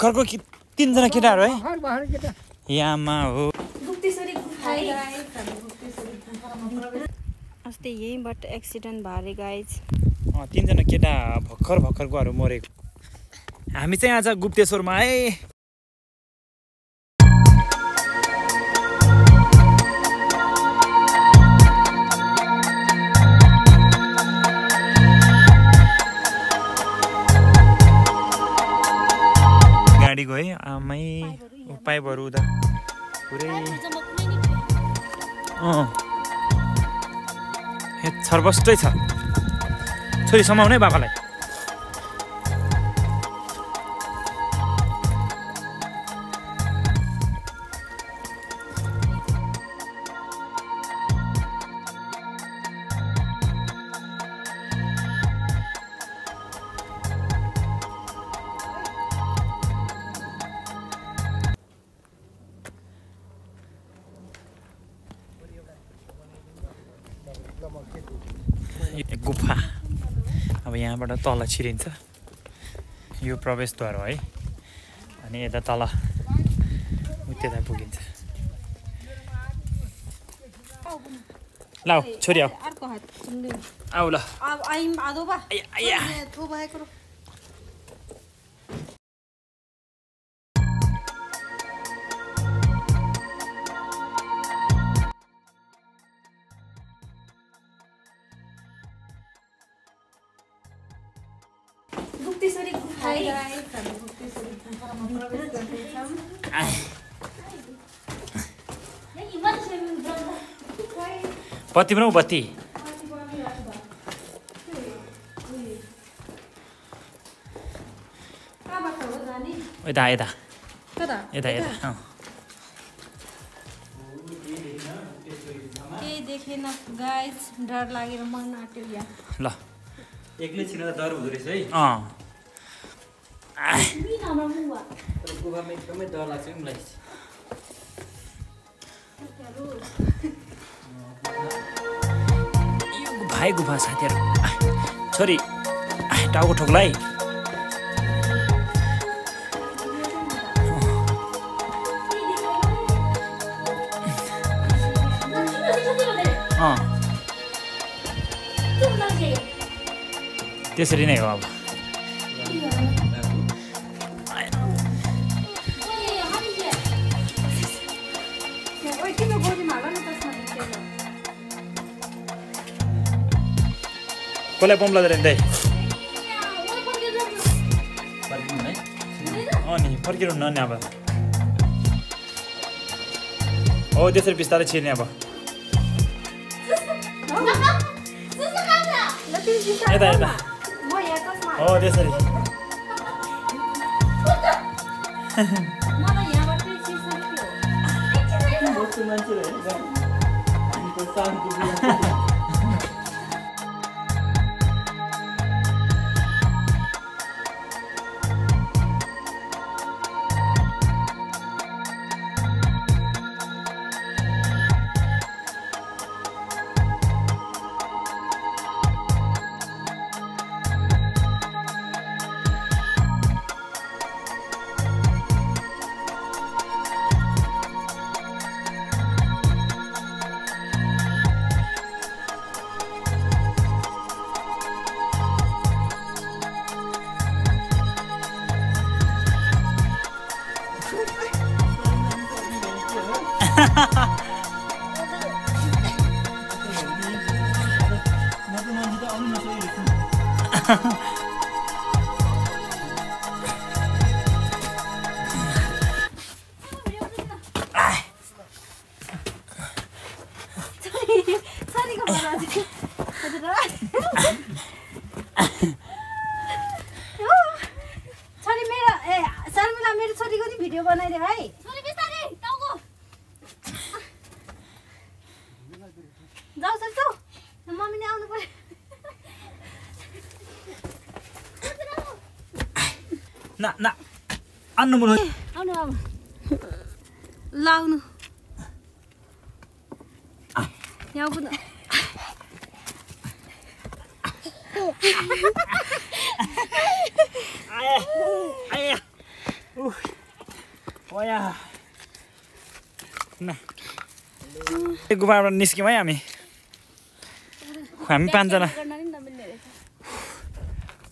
भर्खरको 3 जना केटाहरु है यामा हो अस्ति यहीँबाट एक्सिडेन्ट भए गाइज 3 जना केटा भर्खरकोहरु मरेको हामी चाहिँ आज गुप्तेश्वरमा आए गाडी गए आमै पाइपहरु उता पुरै छरबस्टै छ छोरी समाउनै बाबालाई गुफा अब यहाँबाट तल छिरिन्छ यो प्रवेशद्वार हो है अनि यता तल त्यता पुगिन्छ ल छोरी आऊ आऊ ल बत्ती बनाऊ बत्ती यता यता यता यता केही देखेन गाइज डर लागेर मन आट्यो या ल एक्लै छिर्न त डर हुँदो रहेछ है गुफामा एकदमै डर लाग्छ नि मलाई भाइ गुफा साथीहरु छोरी टाउको ठोक्लाई त्यसरी नै हो अब कसलाई पम्प लाग्दैन दाइ नि फर्किनु न अब हो त्यसरी बिस्तारै छिर्ने अब यता यता हो त्यसरी भिडियो बनाइदे भाइ जाऊ सक्छौ मम्मीले आउनु पर्यो ना ना अन्नु मुनु आउनु आउनु लाउनु यहाँ पनि आया गुफाबाट निस्क्यौँ है हामी पाँचजना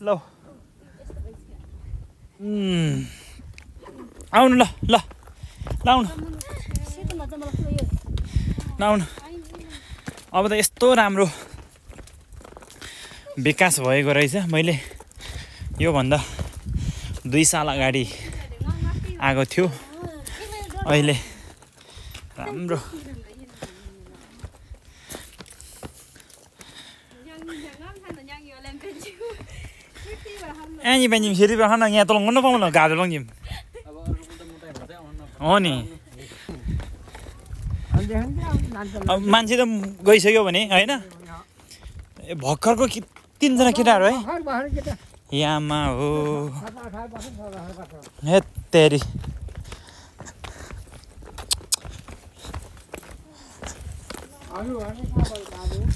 ल आउनु ल ल आउनु आउनु अब त यस्तो राम्रो विकास भएको रहेछ मैले योभन्दा 2 साल अगाडि आएको थियो अहिले राम्रो Anh nhìn nhìn thì bảo hắn nghe tôi nó phong là gà rồi long nhìn. Ồ nè. मान्छे त गइसक्यो भने हैन भर्खरको 3 जना केटाहरु है यामा हो हे तेरी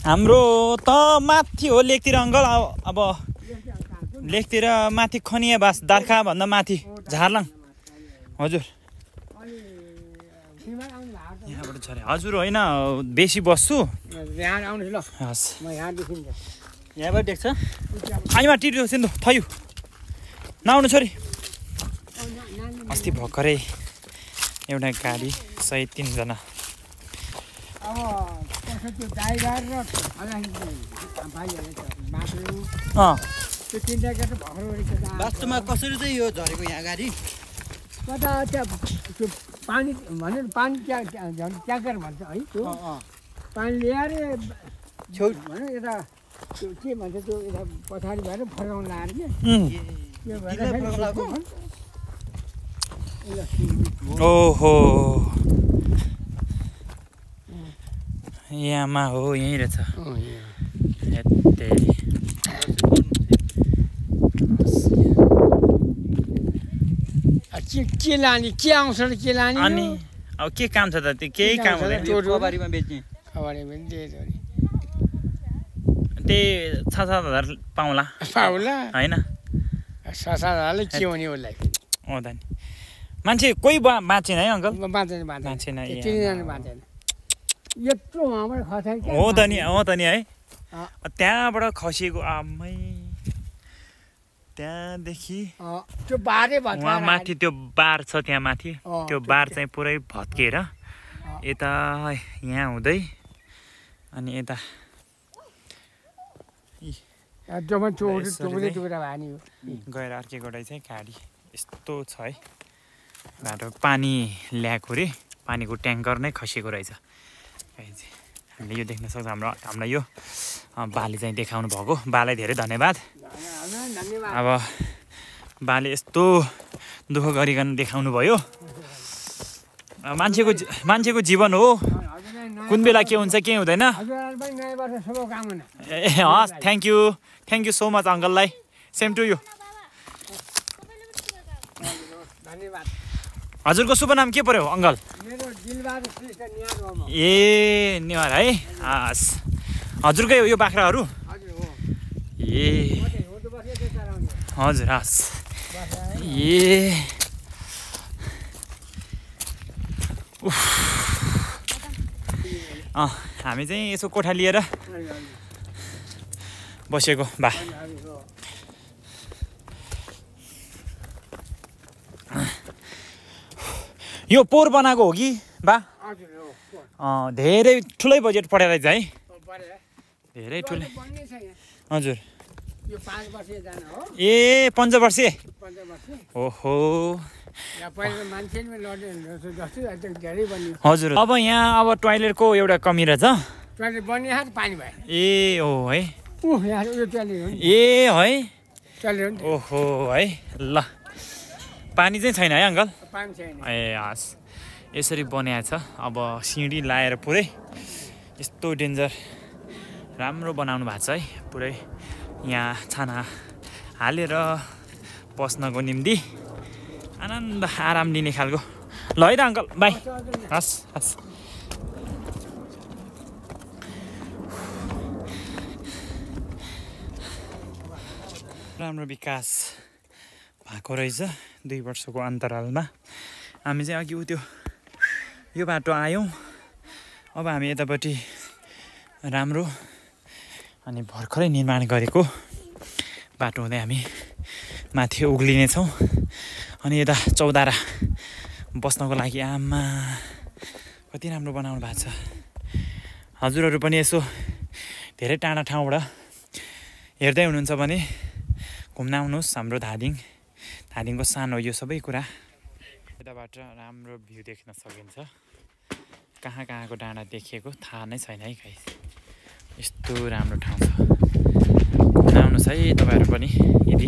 हाम्रो त माथि हो लेकतिर अंकल अब लेकतिर माथि खनिया बास दार्खा भन्दा माथि झारलाङ हजुर यहाँबाट छ हजुर हैन बेसी बस्छु यहाँ आउनु ल हस् म यहाँ देखिन्छ यहाँबाट देख्छ आइमा टिटो सिन्धु थयु नआउनु छोरी अस्ति भर्खरै एउटा गाडी सहित 3 जना अब त्यो ड्राइभर र भाइहरुले बाटो त्यो तीनटा केटा भर्खर गरेको वास्तवमा कसरी चाहिँ यो झरेको यहाँ गाडी कता त्यो पानी भने पानी ट्याङ्कर भन्छ है त्यो पानी ल्याएर छेउ भने यता त्यो के भन्छ त्यो यता पछाडि भएर फर्काउन लाएर के त्यो भएर ओहो यहाँमा हो यहीँ रहेछ के लाने के आउँछ र के लाने अनि अब के काम छ त त्यो केही काम हुँदैन खबारीमा बेच्ने खबारीमा त्यही 6-7 हजार पाउला हैन 6-7 के हुने उसलाई हो त नि मान्छे कोही बाँचेन है अंकल बाँचेन तिनजना बाँचेन यत्रो हाम्रो खसाइ हो त नि है त्यहाँबाट खसिएको आमै त्यहाँदेखि त्यो बारे भन्छ वहाँ माथि त्यो बार छ त्यहाँ माथि त्यो बार चाहिँ पुरै भत्केर यता यहाँ हुँदै अनि यता गएर अर्केकोटै चाहिँ गाडी यस्तो छ है बाटो पानी ल्याएको रे पानीको ट्याङ्कर नै खसेको रहेछ हामीले यो देख्न सक्छौँ हामीलाई यो बाले चाहिँ देखाउनु भएको बालाई धेरै धन्यवाद अब बाले यस्तो दुःख गरिकन देखाउनु भयो मान्छेको जीवन हो कुन बेला के हुन्छ के हुँदैन ए हस् थ्याङ्क यू सो मच अङ्कललाई सेम टु यु हजुरको शुभ नाम के पर्यो अङ्कल ए निवार है हस् हजुरकै हो यो बाख्राहरू ए हजुर हस् ए हामी चाहिँ यसो कोठा लिएर बसेको बा यो पोहोर बनाएको हो कि बा धेरै ठुलै बजेट परेर रहेछ है धेरै ठुलै हजुर ए 5 वर्षे ओहो हजुर अब यहाँ अब टोयलेटको एउटा कमी रहेछ ए हो है ए है ओहो है ल पानी चाहिँ छैन है अङ्कल ए हस् यसरी बनाएको छ अब सिँढी लाएर पुरै यस्तो डेन्जर राम्रो बनाउनु भएको छ है पुरै यहाँ छाना हालेर बस्नको निम्ति आनन्द आराम लिने खालको ल है त अङ्कल बाई हस् हस् राम्रो विकास भएको रहेछ 2 वर्षको अन्तरालमा हामी चाहिँ अघि त्यो यो बाटो आयौँ। अब हामी यतापट्टि राम्रो अनि भर्खरै निर्माण गरेको बाटो हुँदै हामी माथि उक्लिनेछौँ। अनि यता चौतारा बस्नको लागि आमा कति राम्रो बनाउनु भएको छ। हजुरहरू पनि यसो धेरै टाढा ठाउँबाट हेर्दै हुनुहुन्छ भने घुम्न आउनुहोस् हाम्रो धादिङको सानो यो सबै कुरा। यताबाट राम्रो भ्यू देख्न सकिन्छ। कहाँ कहाँको डाँडा देखिएको थाहा नै छैन है गाइस। यस्तो राम्रो ठाउँ छ। घुम्न आउनुहोस् है तपाईँहरू पनि यदि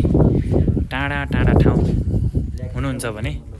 टाढा टाढा ठाउँ हुनुहुन्छ भने।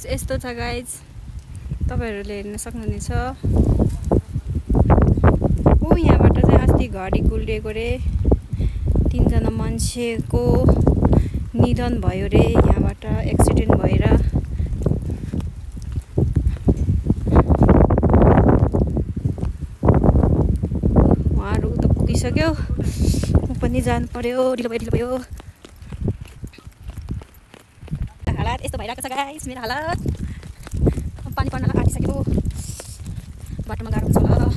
यस्तो छ गाइज, तपाईँहरूले हेर्न सक्नुहुनेछ। यहाँबाट चाहिँ अस्ति घडी गुल्डिएको रे, 3 जना मान्छेको निधन भयो रे यहाँबाट एक्सिडेन्ट भएर। उहाँहरू त पुगिसक्यो, म पनि जानु पर्यो, ढिलो भयो। हालत यस्तो भइरहेको छ गाइस मेरो हालत। पानी पर्न आँटिसक्यो, बाटोमा गाह्रो हुन्छ होला।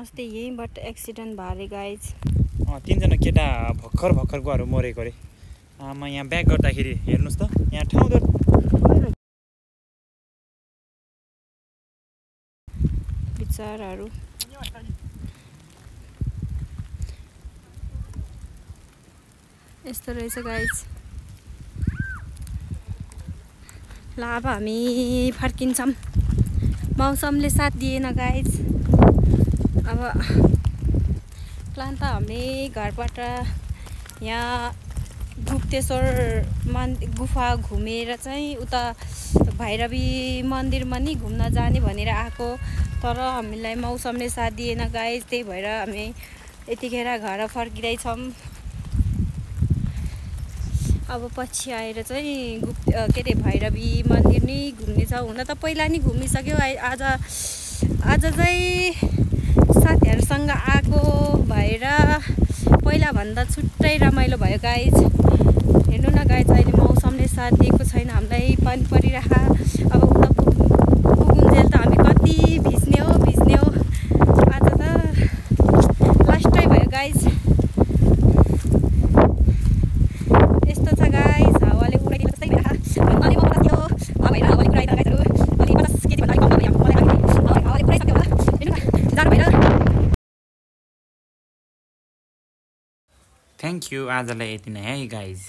अस्ति यहीँबाट एक्सिडेन्ट भयो अरे गाइज। 3 जना केटा भर्खरकोहरू मरेको अरे। आमा यहाँ ब्याक गर्दाखेरि हेर्नुहोस् त, यहाँ ठाउँ त बिचाराहरू। यस्तो रहेछ गाइज। ल अब हामी फर्किन्छौँ, मौसमले साथ दिएन गाइज। अब प्लान त हामीले घरबाट यहाँ गुप्तेश्वर गुफा घुमेर चाहिँ उता भैरवी मन्दिरमा नि घुम्न जाने भनेर आएको, तर हामीलाई मौसमले साथ दिएन गाइज। त्यही भएर हामी यतिखेर घर फर्किँदैछौँ। अब पछि आएर चाहिँ के अरे भैरवी मन्दिर नि घुम्नेछ। हुन त पहिला नि घुमिसक्यो, आज चाहिँ साथीहरूसँग आएको भएर पहिलाभन्दा छुट्टै रमाइलो भयो गाइज। हेर्नु न गाइज, अहिले मौसमले साथ दिएको छैन हामीलाई, पानी परिरह। अब उता पुगुन्जेल त हामी कति भिज्ने हो। आज त लास्टै भयो गाइज। यस्तो छ गाइज, हावाले उडाइदिएको जस्तै भइरहेको। हावाले पुराइदियो गाइजहरू। अलि 50 केजी भन्दा कम भयो मलाई लाग्यो। हावाले पुराइसक्यो होला, हेर्नु न जाडो भएर। Thank you. आजलाई यति नै है गाइज।